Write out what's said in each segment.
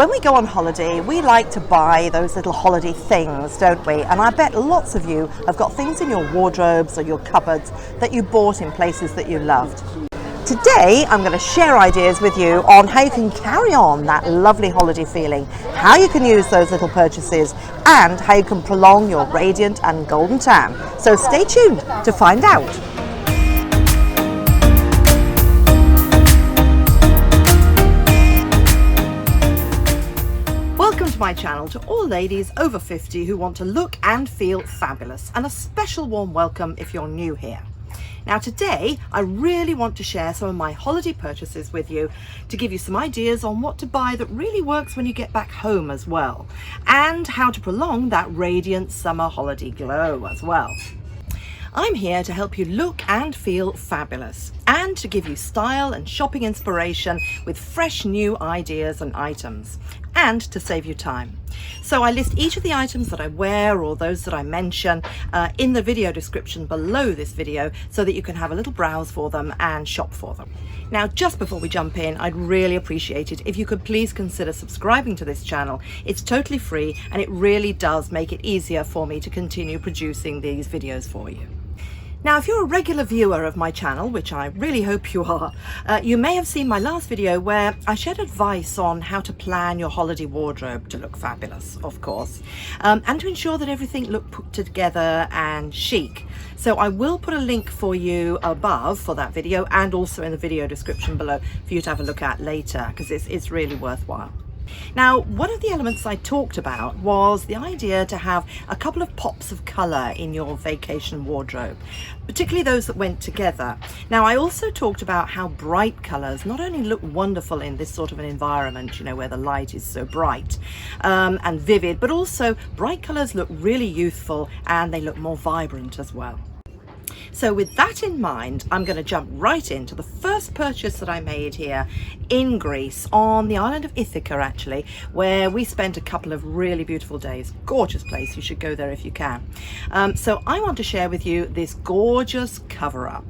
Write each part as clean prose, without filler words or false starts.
When we go on holiday, we like to buy those little holiday things, don't we? And I bet lots of you have got things in your wardrobes or your cupboards that you bought in places that you loved. Today, I'm going to share ideas with you on how you can carry on that lovely holiday feeling, how you can use those little purchases, and how you can prolong your radiant and golden tan. So stay tuned to find out. Welcome to my channel to all ladies over 50 who want to look and feel fabulous, and a special warm welcome if you're new here. Now today I really want to share some of my holiday purchases with you to give you some ideas on what to buy that really works when you get back home as well, and how to prolong that radiant summer holiday glow as well. I'm here to help you look and feel fabulous, and to give you style and shopping inspiration with fresh new ideas and items, and to save you time. So I list each of the items that I wear or those that I mention in the video description below this video, so that you can have a little browse for them and shop for them. Now, just before we jump in, I'd really appreciate it if you could please consider subscribing to this channel. It's totally free and it really does make it easier for me to continue producing these videos for you. Now, if you're a regular viewer of my channel, which I really hope you are, you may have seen my last video where I shared advice on how to plan your holiday wardrobe to look fabulous, of course, and to ensure that everything looked put together and chic. So I will put a link for you above for that video, and also in the video description below for you to have a look at later, because it's really worthwhile. Now, one of the elements I talked about was the idea to have a couple of pops of colour in your vacation wardrobe, particularly those that went together. Now, I also talked about how bright colours not only look wonderful in this sort of an environment, you know, where the light is so bright and vivid, but also bright colours look really youthful and they look more vibrant as well. So with that in mind, I'm going to jump right into the first purchase that I made here in Greece, on the island of Ithaca actually, where we spent a couple of really beautiful days. Gorgeous place, you should go there if you can. So I want to share with you this gorgeous cover-up.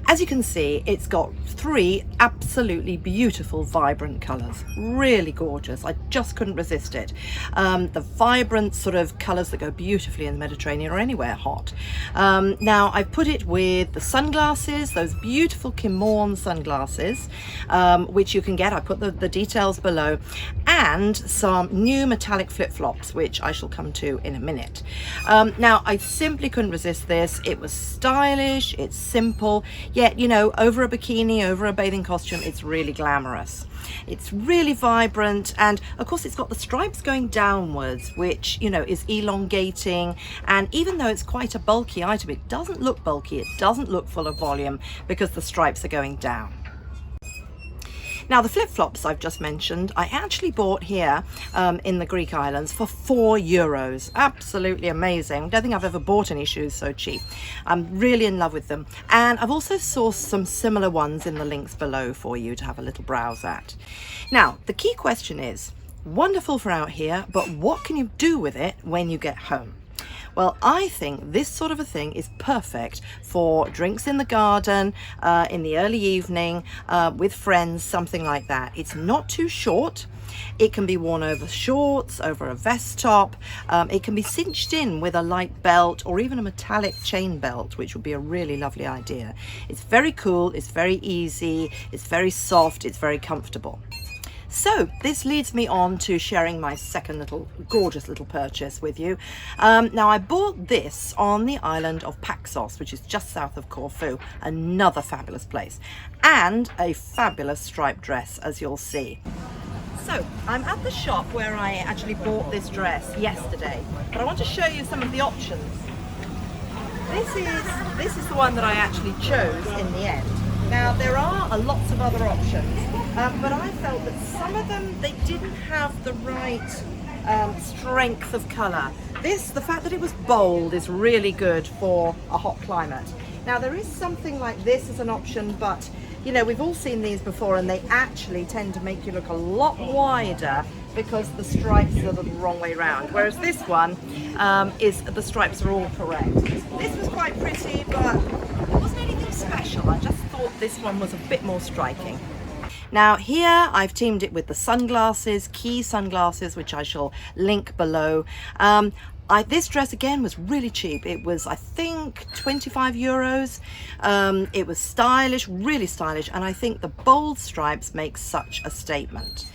As you can see, it's got three absolutely beautiful vibrant colours, really gorgeous. I just couldn't resist it. The vibrant sort of colours that go beautifully in the Mediterranean or anywhere hot. Now I've put it with the sunglasses, those beautiful Kimorn sunglasses, which you can get. I put the details below, and some new metallic flip-flops, which I shall come to in a minute. Now I simply couldn't resist this. It was stylish, it's simple, yet, you know, over a bikini, over a bathing costume, it's really glamorous. It's really vibrant, and of course it's got the stripes going downwards, which, you know, is elongating, and even though it's quite a bulky item, it doesn't look bulky, it doesn't look full of volume, because the stripes are going down. Now, the flip-flops I've just mentioned, I actually bought here in the Greek islands for €4. Absolutely amazing. Don't think I've ever bought any shoes so cheap. I'm really in love with them. And I've also sourced some similar ones in the links below for you to have a little browse at. Now, the key question is, wonderful for out here, but what can you do with it when you get home? Well, I think this sort of a thing is perfect for drinks in the garden, in the early evening, with friends, something like that. It's not too short. It can be worn over shorts, over a vest top. It can be cinched in with a light belt or even a metallic chain belt, which would be a really lovely idea. It's very cool, it's very easy, it's very soft, it's very comfortable. So this leads me on to sharing my second gorgeous little purchase with you. Now, I bought this on the island of Paxos, which is just south of Corfu, another fabulous place, and a fabulous striped dress, as you'll see. So I'm at the shop where I actually bought this dress yesterday, but I want to show you some of the options. This is the one that I actually chose in the end. Now, there are lots of other options, but I felt that some of them, they didn't have the right strength of colour. The fact that it was bold is really good for a hot climate. Now, there is something like this as an option, but you know, we've all seen these before, and they actually tend to make you look a lot wider because the stripes are the wrong way around, whereas this one the stripes are all correct. This was quite pretty, but it wasn't anything special. I just thought this one was a bit more striking. Now here I've teamed it with the sunglasses, Key sunglasses, which I shall link below. This dress again was really cheap. It was, I think, 25 euros. It was stylish, really stylish, and I think the bold stripes make such a statement.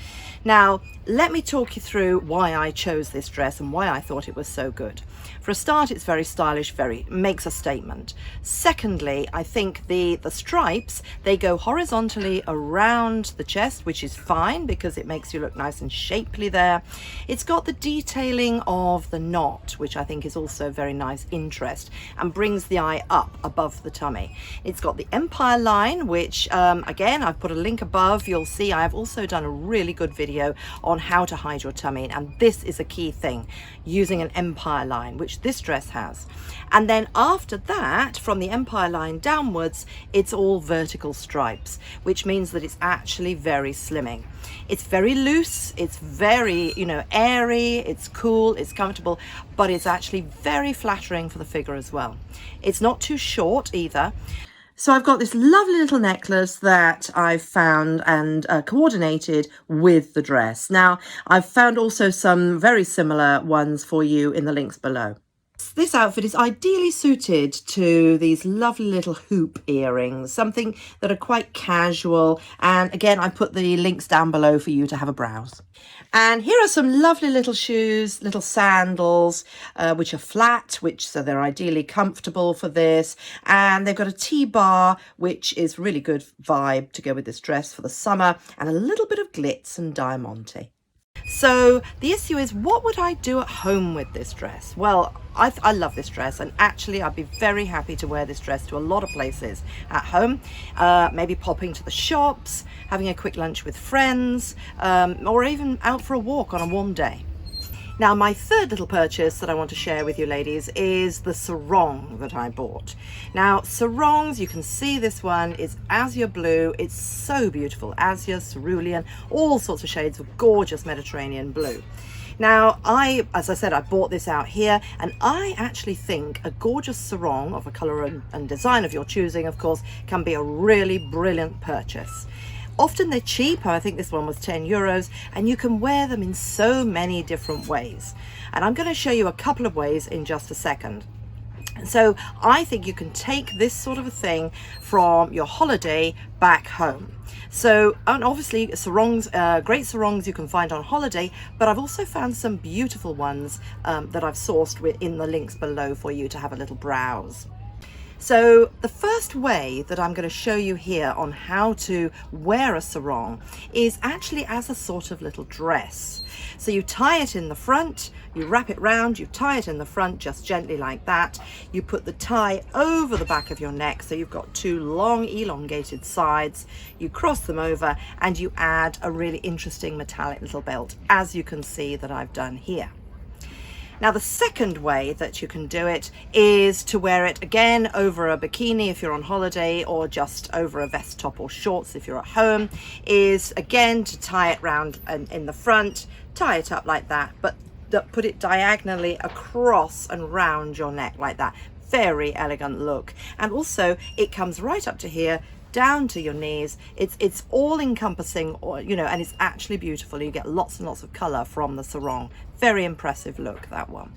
Now, let me talk you through why I chose this dress and why I thought it was so good. For a start, it's very stylish, makes a statement. Secondly, I think the stripes, they go horizontally around the chest, which is fine because it makes you look nice and shapely there. It's got the detailing of the knot, which I think is also very nice interest and brings the eye up above the tummy. It's got the empire line, which again, I've put a link above. You'll see I've also done a really good video on how to hide your tummy, and this is a key thing, using an empire line, which this dress has. And then after that, from the empire line downwards, it's all vertical stripes, which means that it's actually very slimming. It's very loose, it's very, airy, it's cool, it's comfortable, but it's actually very flattering for the figure as well. It's not too short either. So I've got this lovely little necklace that I've found and coordinated with the dress. Now, I've found also some very similar ones for you in the links below. This outfit is ideally suited to these lovely little hoop earrings, something that are quite casual. And again, I put the links down below for you to have a browse. And here are some lovely little shoes, little sandals, which are flat, so they're ideally comfortable for this. And they've got a T-bar, which is really good vibe to go with this dress for the summer, and a little bit of glitz and diamante. So the issue is, what would I do at home with this dress? Well, I love this dress, and actually I'd be very happy to wear this dress to a lot of places at home, maybe popping to the shops, having a quick lunch with friends, or even out for a walk on a warm day. Now, my third little purchase that I want to share with you ladies is the sarong that I bought. Now, sarongs, you can see this one is azure blue. It's so beautiful, azure, cerulean, all sorts of shades of gorgeous Mediterranean blue. Now, as I said, I bought this out here, and I actually think a gorgeous sarong of a colour and design of your choosing, of course, can be a really brilliant purchase. Often they're cheap. I think this one was 10 euros, and you can wear them in so many different ways. And I'm going to show you a couple of ways in just a second. So I think you can take this sort of a thing from your holiday back home. So, and obviously sarongs, great sarongs you can find on holiday, but I've also found some beautiful ones that I've sourced in the links below for you to have a little browse. So the first way that I'm going to show you here on how to wear a sarong is actually as a sort of little dress. So you tie it in the front, you wrap it round, you tie it in the front just gently like that. You put the tie over the back of your neck, so you've got two long elongated sides. You cross them over and you add a really interesting metallic little belt, as you can see that I've done here. Now, the second way that you can do it is to wear it again over a bikini if you're on holiday, or just over a vest top or shorts if you're at home, is again to tie it round in the front, tie it up like that, but put it diagonally across and round your neck like that. Very elegant look. And also it comes right up to here, down to your knees. It's all encompassing, and it's actually beautiful. You get lots and lots of color from the sarong. Very impressive look, that one.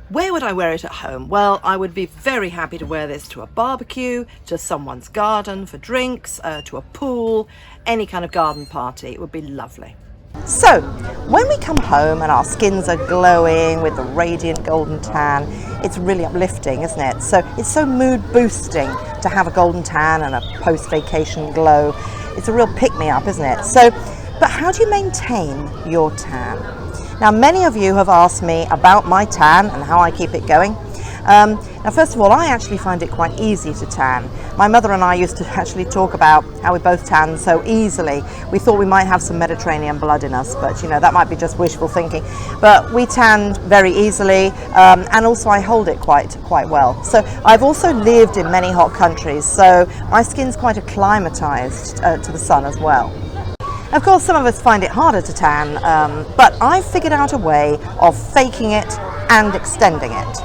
Where would I wear it at home? Well, I would be very happy to wear this to a barbecue, to someone's garden for drinks, to a pool, any kind of garden party. It would be lovely. So, when we come home and our skins are glowing with the radiant golden tan, it's really uplifting, isn't it? So it's so mood boosting to have a golden tan and a post-vacation glow. It's a real pick-me-up, isn't it? So, but how do you maintain your tan? Now, many of you have asked me about my tan and how I keep it going. Now, first of all, I actually find it quite easy to tan. My mother and I used to actually talk about how we both tan so easily. We thought we might have some Mediterranean blood in us, but that might be just wishful thinking. But we tanned very easily, and also I hold it quite well. So I've also lived in many hot countries, so my skin's quite acclimatized to the sun as well. Of course, some of us find it harder to tan, but I've figured out a way of faking it and extending it.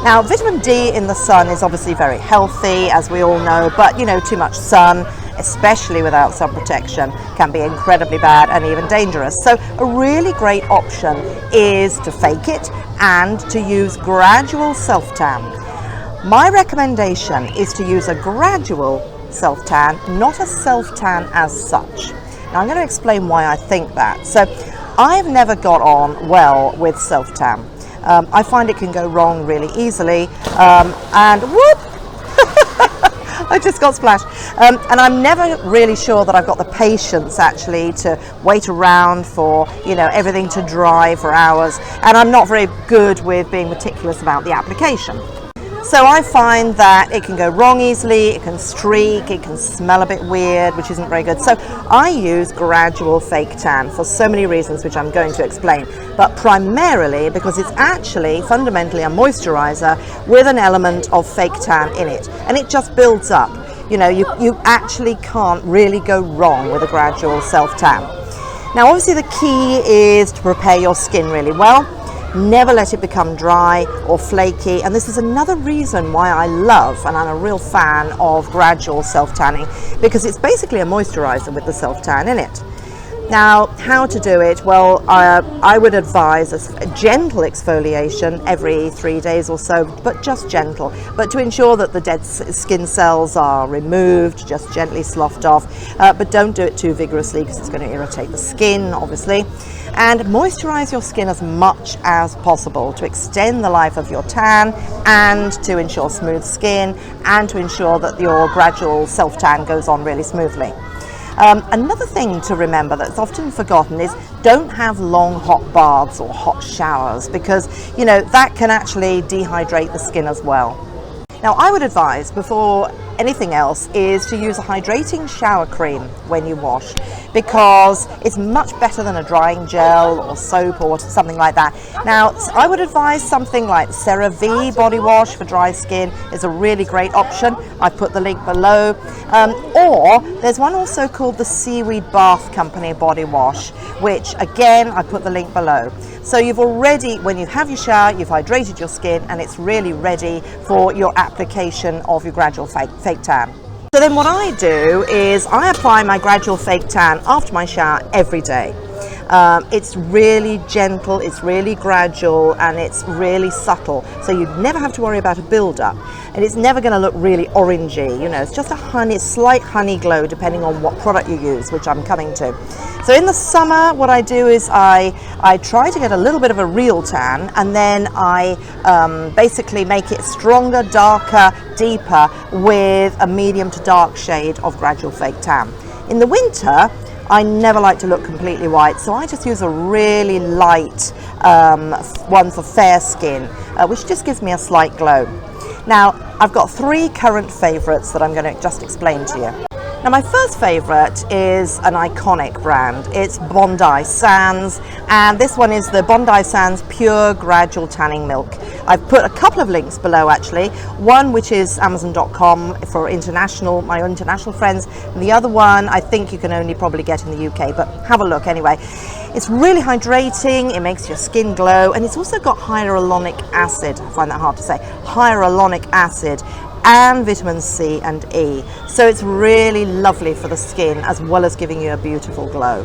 Now, vitamin D in the sun is obviously very healthy, as we all know, but too much sun especially without sun protection, can be incredibly bad and even dangerous. So a really great option is to fake it and to use gradual self-tan. My recommendation is to use a gradual self-tan, not a self-tan as such. Now I'm going to explain why I think that. So I've never got on well with self-tan. I find it can go wrong really easily, and whoop! I just got splashed. And I'm never really sure that I've got the patience actually to wait around for, everything to dry for hours. And I'm not very good with being meticulous about the application. So I find that it can go wrong easily, it can streak, it can smell a bit weird, which isn't very good. So I use gradual fake tan for so many reasons, which I'm going to explain, but primarily because it's actually fundamentally a moisturizer with an element of fake tan in it, and it just builds up. You actually can't really go wrong with a gradual self-tan. Now obviously the key is to prepare your skin really well. Never let it become dry or flaky, and this is another reason why I love, and I'm a real fan of gradual self-tanning, because it's basically a moisturizer with the self-tan in it. Now, how to do it? Well, I would advise a gentle exfoliation every 3 days or so, but just gentle. But to ensure that the dead skin cells are removed, just gently sloughed off. But don't do it too vigorously because it's going to irritate the skin, obviously. And moisturize your skin as much as possible to extend the life of your tan and to ensure smooth skin and to ensure that your gradual self-tan goes on really smoothly. Another thing to remember that's often forgotten is don't have long hot baths or hot showers, because that can actually dehydrate the skin as well. Now I would advise, before anything else, is to use a hydrating shower cream when you wash, because it's much better than a drying gel or soap or something like that. Now I would advise something like CeraVe body wash for dry skin is a really great option. I've put the link below. Or there's one also called the Seaweed Bath Company body wash, which again I put the link below. So you've already, when you have your shower, you've hydrated your skin and it's really ready for your application of your gradual fake tan. So then what I do is I apply my gradual fake tan after my shower every day. It's really gentle, it's really gradual, and it's really subtle, so you never have to worry about a build-up, and it's never going to look really orangey. It's just a slight honey glow depending on what product you use, which I'm coming to. So in the summer what I do is I try to get a little bit of a real tan, and then I basically make it stronger, darker, deeper with a medium to dark shade of gradual fake tan. In the winter I never like to look completely white, so I just use a really light one for fair skin, which just gives me a slight glow. Now, I've got 3 current favourites that I'm going to just explain to you. Now, my first favourite is an iconic brand. It's Bondi Sands, and this one is the Bondi Sands Pure Gradual Tanning Milk. I've put a couple of links below actually. One which is Amazon.com for my international friends, and the other one I think you can only probably get in the UK, but have a look anyway. It's really hydrating, it makes your skin glow, and it's also got hyaluronic acid. I find that hard to say. Hyaluronic acid and vitamin C and E. So it's really lovely for the skin as well as giving you a beautiful glow.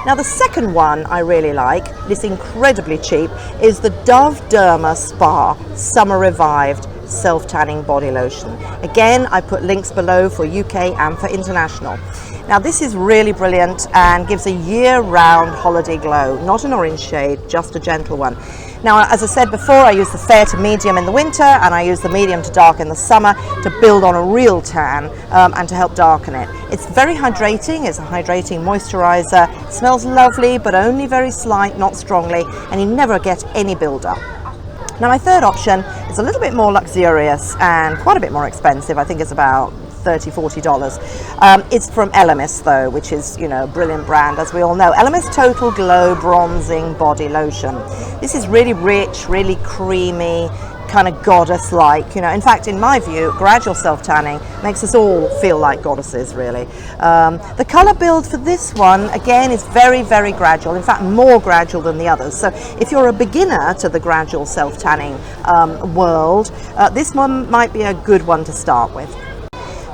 Now the second one I really like, it's incredibly cheap, is the Dove Derma Spa Summer Revived Self-Tanning Body Lotion. Again, I put links below for UK and for international. Now this is really brilliant and gives a year-round holiday glow, not an orange shade, just a gentle one. Now, as I said before, I use the fair to medium in the winter and I use the medium to dark in the summer to build on a real tan and to help darken it. It's very hydrating, it's a hydrating moisturizer, it smells lovely but only very slight, not strongly, and you never get any build-up. Now my third option is a little bit more luxurious and quite a bit more expensive. I think it's about $30–40. It's from Elemis though, which is, a brilliant brand as we all know. Elemis Total Glow Bronzing Body Lotion. This is really rich, really creamy, kind of goddess-like. In fact, in my view, gradual self-tanning makes us all feel like goddesses, really. The color build for this one, again, is very, very gradual. In fact, more gradual than the others. So if you're a beginner to the gradual self-tanning world, this one might be a good one to start with.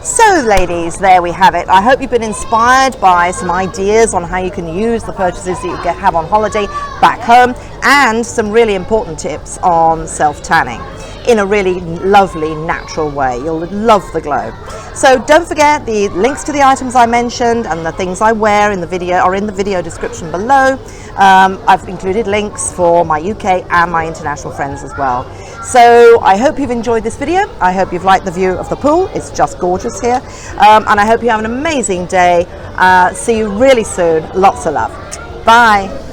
So ladies, there we have it. I hope you've been inspired by some ideas on how you can use the purchases that you have on holiday back home, and some really important tips on self-tanning in a really lovely natural way. You'll love the glow. So don't forget, the links to the items I mentioned and the things I wear in the video are in the video description below. I've included links for my UK and my international friends as well. So I hope you've enjoyed this video. I hope you've liked the view of the pool. It's just gorgeous here. And I hope you have an amazing day. See you really soon. Lots of love. Bye.